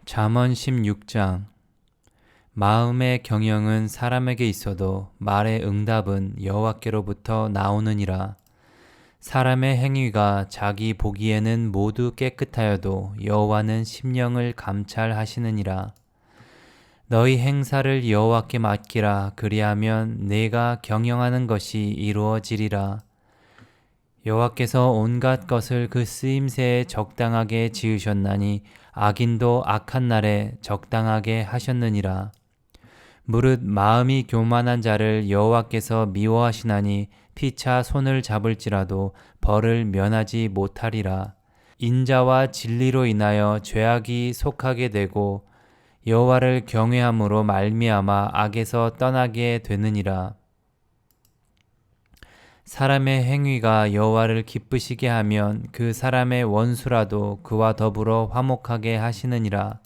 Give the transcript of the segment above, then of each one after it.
잠언 16장. 마음의 경영은 사람에게 있어도 말의 응답은 여호와께로부터 나오느니라. 사람의 행위가 자기 보기에는 모두 깨끗하여도 여호와는 심령을 감찰하시느니라. 너희 행사를 여호와께 맡기라. 그리하면 내가 경영하는 것이 이루어지리라. 여호와께서 온갖 것을 그 쓰임새에 적당하게 지으셨나니 악인도 악한 날에 적당하게 하셨느니라. 무릇 마음이 교만한 자를 여호와께서 미워하시나니 피차 손을 잡을지라도 벌을 면하지 못하리라. 인자와 진리로 인하여 죄악이 속하게 되고 여호와를 경외함으로 말미암아 악에서 떠나게 되느니라. 사람의 행위가 여호와를 기쁘시게 하면 그 사람의 원수라도 그와 더불어 화목하게 하시느니라.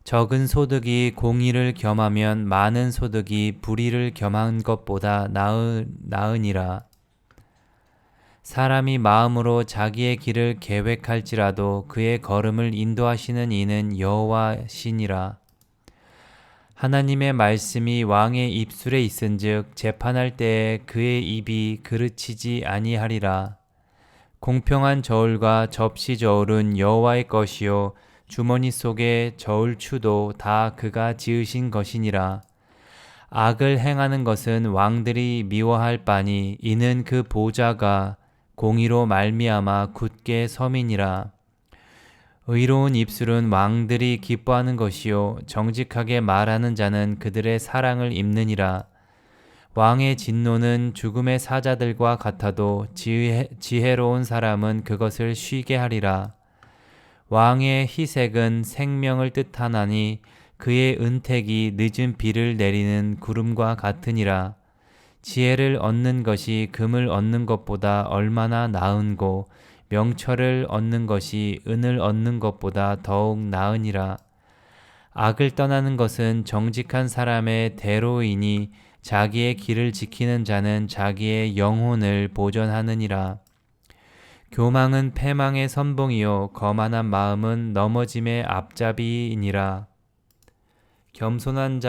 적은 소득이 공의를 겸하면 많은 소득이 불의를 겸한 것보다 나으니라. 사람이 마음으로 자기의 길을 계획할지라도 그의 걸음을 인도하시는 이는 여호와시니라. 하나님의 말씀이 왕의 입술에 있은즉 재판할 때에 그의 입이 그르치지 아니하리라. 공평한 저울과 접시 저울은 여호와의 것이요 주머니 속의 저울추도 다 그가 지으신 것이니라. 악을 행하는 것은 왕들이 미워할 바니 이는 그 보좌가 공의로 말미암아 굳게 섬이니라. 의로운 입술은 왕들이 기뻐하는 것이요 정직하게 말하는 자는 그들의 사랑을 입느니라. 왕의 진노는 죽음의 사자들과 같아도 지혜로운 사람은 그것을 쉬게 하리라. 왕의 희색은 생명을 뜻하나니 그의 은택이 늦은 비를 내리는 구름과 같으니라. 지혜를 얻는 것이 금을 얻는 것보다 얼마나 나은고 명철을 얻는 것이 은을 얻는 것보다 더욱 나으니라. 악을 떠나는 것은 정직한 사람의 대로이니 자기의 길을 지키는 자는 자기의 영혼을 보전하느니라. 교망은 패망의 선봉이요 거만한 마음은 넘어짐의 앞잡이이니라. 겸손한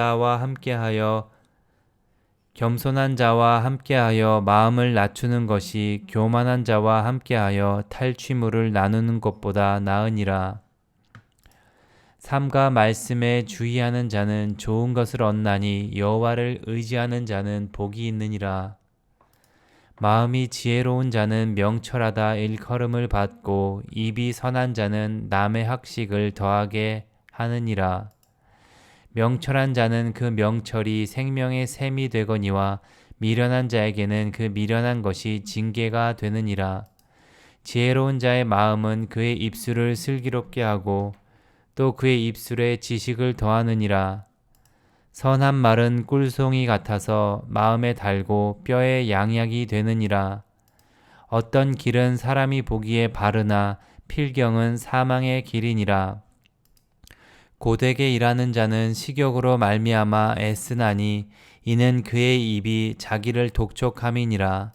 자와 함께하여 마음을 낮추는 것이 교만한 자와 함께하여 탈취물을 나누는 것보다 나으니라. 삼가 말씀에 주의하는 자는 좋은 것을 얻나니 여호와를 의지하는 자는 복이 있느니라. 마음이 지혜로운 자는 명철하다 일컬음을 받고 입이 선한 자는 남의 학식을 더하게 하느니라. 명철한 자는 그 명철이 생명의 샘이 되거니와 미련한 자에게는 그 미련한 것이 징계가 되느니라. 지혜로운 자의 마음은 그의 입술을 슬기롭게 하고 또 그의 입술에 지식을 더하느니라. 선한 말은 꿀송이 같아서 마음에 달고 뼈에 양약이 되느니라. 어떤 길은 사람이 보기에 바르나 필경은 사망의 길이니라. 고되게 일하는 자는 식욕으로 말미암아 애쓰나니 이는 그의 입이 자기를 독촉함이니라.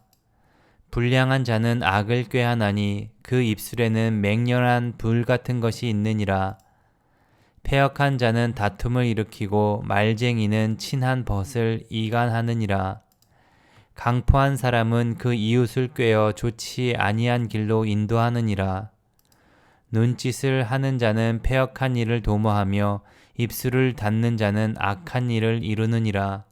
불량한 자는 악을 꾀하나니 그 입술에는 맹렬한 불 같은 것이 있느니라. 패역한 자는 다툼을 일으키고 말쟁이는 친한 벗을 이간하느니라. 강포한 사람은 그 이웃을 꾀어 좋지 아니한 길로 인도하느니라. 눈짓을 하는 자는 패역한 일을 도모하며 입술을 닫는 자는 악한 일을 이루느니라.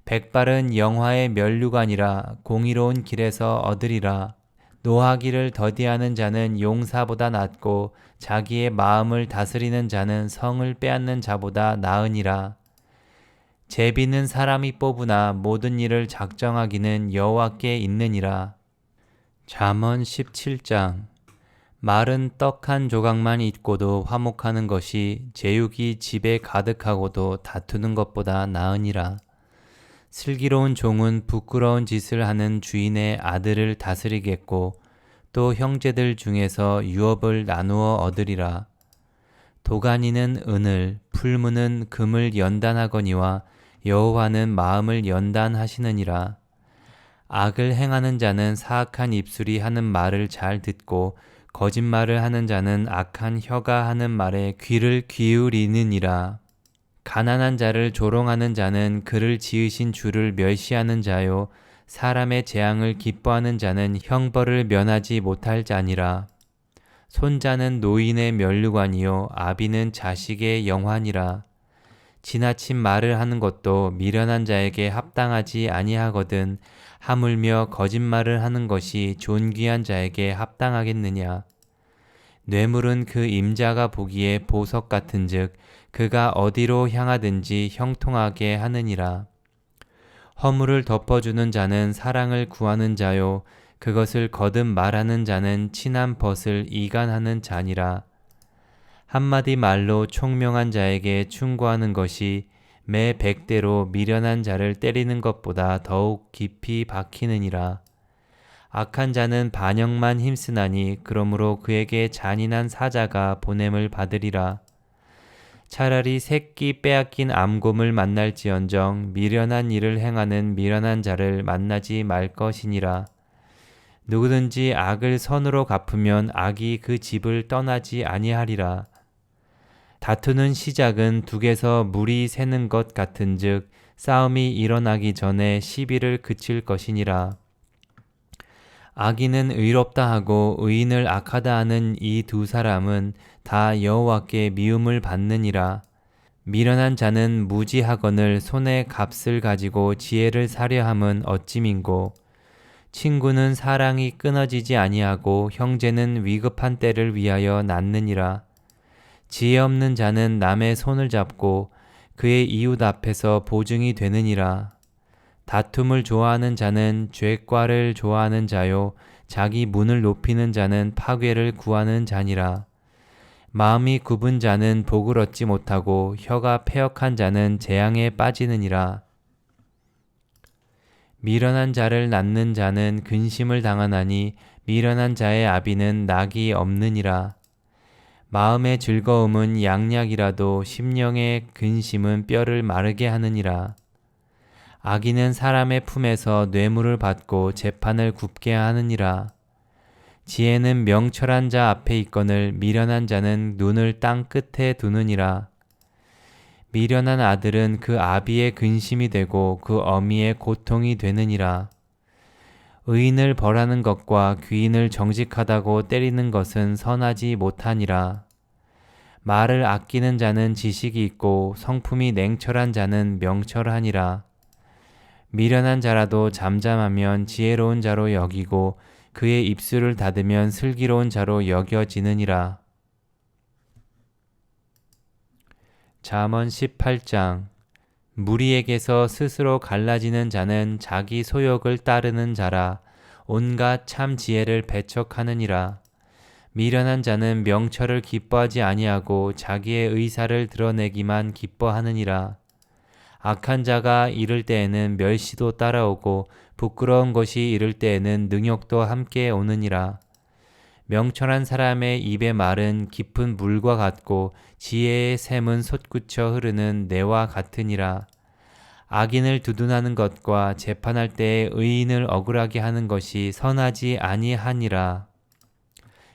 백발은 영화의 면류관이라 공의로운 길에서 얻으리라. 노하기를 더디하는 자는 용사보다 낫고 자기의 마음을 다스리는 자는 성을 빼앗는 자보다 나으니라. 제비는 사람이 뽑으나 모든 일을 작정하기는 여호와께 있느니라. 잠언 17장. 말은 떡 한 조각만 있고도 화목하는 것이 제육이 집에 가득하고도 다투는 것보다 나으니라. 슬기로운 종은 부끄러운 짓을 하는 주인의 아들을 다스리겠고 또 형제들 중에서 유업을 나누어 얻으리라. 도가니는 은을, 풀무는 금을 연단하거니와 여호와는 마음을 연단하시느니라. 악을 행하는 자는 사악한 입술이 하는 말을 잘 듣고 거짓말을 하는 자는 악한 혀가 하는 말에 귀를 기울이느니라. 가난한 자를 조롱하는 자는 그를 지으신 주를 멸시하는 자요 사람의 재앙을 기뻐하는 자는 형벌을 면하지 못할 자니라. 손자는 노인의 면류관이요 아비는 자식의 영환이라. 지나친 말을 하는 것도 미련한 자에게 합당하지 아니하거든 하물며 거짓말을 하는 것이 존귀한 자에게 합당하겠느냐. 뇌물은 그 임자가 보기에 보석 같은즉 그가 어디로 향하든지 형통하게 하느니라. 허물을 덮어주는 자는 사랑을 구하는 자요 그것을 거듭 말하는 자는 친한 벗을 이간하는 자니라. 한마디 말로 총명한 자에게 충고하는 것이 매 100대로 미련한 자를 때리는 것보다 더욱 깊이 박히느니라. 악한 자는 반역만 힘쓰나니 그러므로 그에게 잔인한 사자가 보냄을 받으리라. 차라리 새끼 빼앗긴 암곰을 만날지언정 미련한 일을 행하는 미련한 자를 만나지 말 것이니라. 누구든지 악을 선으로 갚으면 악이 그 집을 떠나지 아니하리라. 다투는 시작은 둑에서 물이 새는 것 같은즉 싸움이 일어나기 전에 시비를 그칠 것이니라. 악인은 의롭다 하고 의인을 악하다 하는 이 두 사람은 다 여호와께 미움을 받느니라. 미련한 자는 무지하거늘 손에 값을 가지고 지혜를 사려 함은 어찌민고. 친구는 사랑이 끊어지지 아니하고 형제는 위급한 때를 위하여 낳느니라. 지혜 없는 자는 남의 손을 잡고 그의 이웃 앞에서 보증이 되느니라. 다툼을 좋아하는 자는 죄과를 좋아하는 자요 자기 문을 높이는 자는 파괴를 구하는 자니라. 마음이 굽은 자는 복을 얻지 못하고 혀가 패역한 자는 재앙에 빠지느니라. 미련한 자를 낳는 자는 근심을 당하나니 미련한 자의 아비는 낙이 없느니라. 마음의 즐거움은 양약이라도 심령의 근심은 뼈를 마르게 하느니라. 악인은 사람의 품에서 뇌물을 받고 재판을 굽게 하느니라. 지혜는 명철한 자 앞에 있거늘 미련한 자는 눈을 땅 끝에 두느니라. 미련한 아들은 그 아비의 근심이 되고 그 어미의 고통이 되느니라. 의인을 벌하는 것과 귀인을 정직하다고 때리는 것은 선하지 못하니라. 말을 아끼는 자는 지식이 있고 성품이 냉철한 자는 명철하니라. 미련한 자라도 잠잠하면 지혜로운 자로 여기고 그의 입술을 닫으면 슬기로운 자로 여겨지느니라. 잠언 18장. 무리에게서 스스로 갈라지는 자는 자기 소욕을 따르는 자라. 온갖 참 지혜를 배척하느니라. 미련한 자는 명철을 기뻐하지 아니하고 자기의 의사를 드러내기만 기뻐하느니라. 악한 자가 이를 때에는 멸시도 따라오고 부끄러운 것이 이를 때에는 능욕도 함께 오느니라. 명철한 사람의 입의 말은 깊은 물과 같고 지혜의 샘은 솟구쳐 흐르는 내와 같으니라. 악인을 두둔하는 것과 재판할 때에 의인을 억울하게 하는 것이 선하지 아니하니라.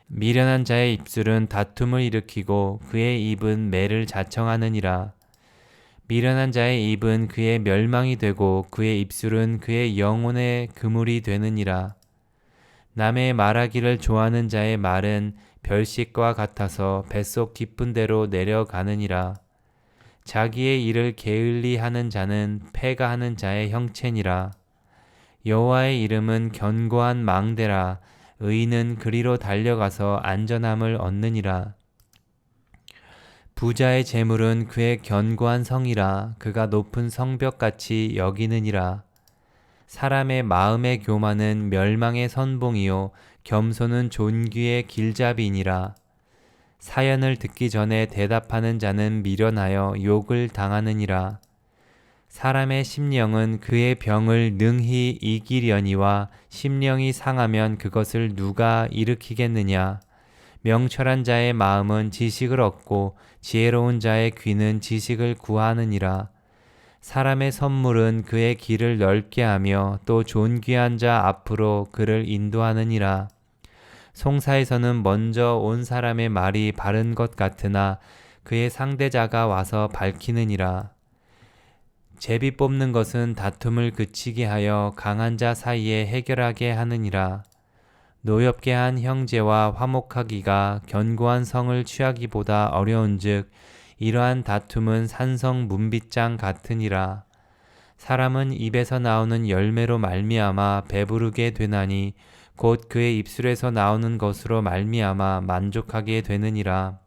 미련한 자의 입술은 다툼을 일으키고 그의 입은 매를 자청하느니라. 미련한 자의 입은 그의 멸망이 되고 그의 입술은 그의 영혼의 그물이 되느니라. 남의 말하기를 좋아하는 자의 말은 별식과 같아서 뱃속 깊은 데로 내려가느니라. 자기의 일을 게을리 하는 자는 패가 하는 자의 형체니라. 여호와의 이름은 견고한 망대라. 의인은 그리로 달려가서 안전함을 얻느니라. 부자의 재물은 그의 견고한 성이라. 그가 높은 성벽같이 여기느니라. 사람의 마음의 교만은 멸망의 선봉이요 겸손은 존귀의 길잡이니라. 사연을 듣기 전에 대답하는 자는 미련하여 욕을 당하느니라. 사람의 심령은 그의 병을 능히 이기려니와 심령이 상하면 그것을 누가 일으키겠느냐. 명철한 자의 마음은 지식을 얻고 지혜로운 자의 귀는 지식을 구하느니라. 사람의 선물은 그의 길을 넓게 하며 또 존귀한 자 앞으로 그를 인도하느니라. 송사에서는 먼저 온 사람의 말이 바른 것 같으나 그의 상대자가 와서 밝히느니라. 제비 뽑는 것은 다툼을 그치게 하여 강한 자 사이에 해결하게 하느니라. 노엽게 한 형제와 화목하기가 견고한 성을 취하기보다 어려운즉 이러한 다툼은 산성 문빗장 같으니라. 사람은 입에서 나오는 열매로 말미암아 배부르게 되나니 곧 그의 입술에서 나오는 것으로 말미암아 만족하게 되느니라.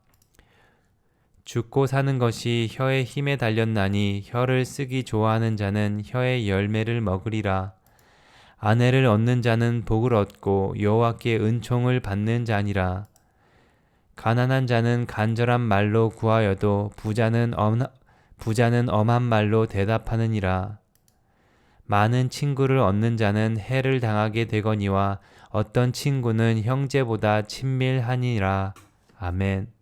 죽고 사는 것이 혀의 힘에 달렸나니 혀를 쓰기 좋아하는 자는 혀의 열매를 먹으리라. 아내를 얻는 자는 복을 얻고 여호와께 은총을 받는 자니라. 가난한 자는 간절한 말로 구하여도 부자는 엄한 말로 대답하느니라. 많은 친구를 얻는 자는 해를 당하게 되거니와 어떤 친구는 형제보다 친밀하니라. 아멘.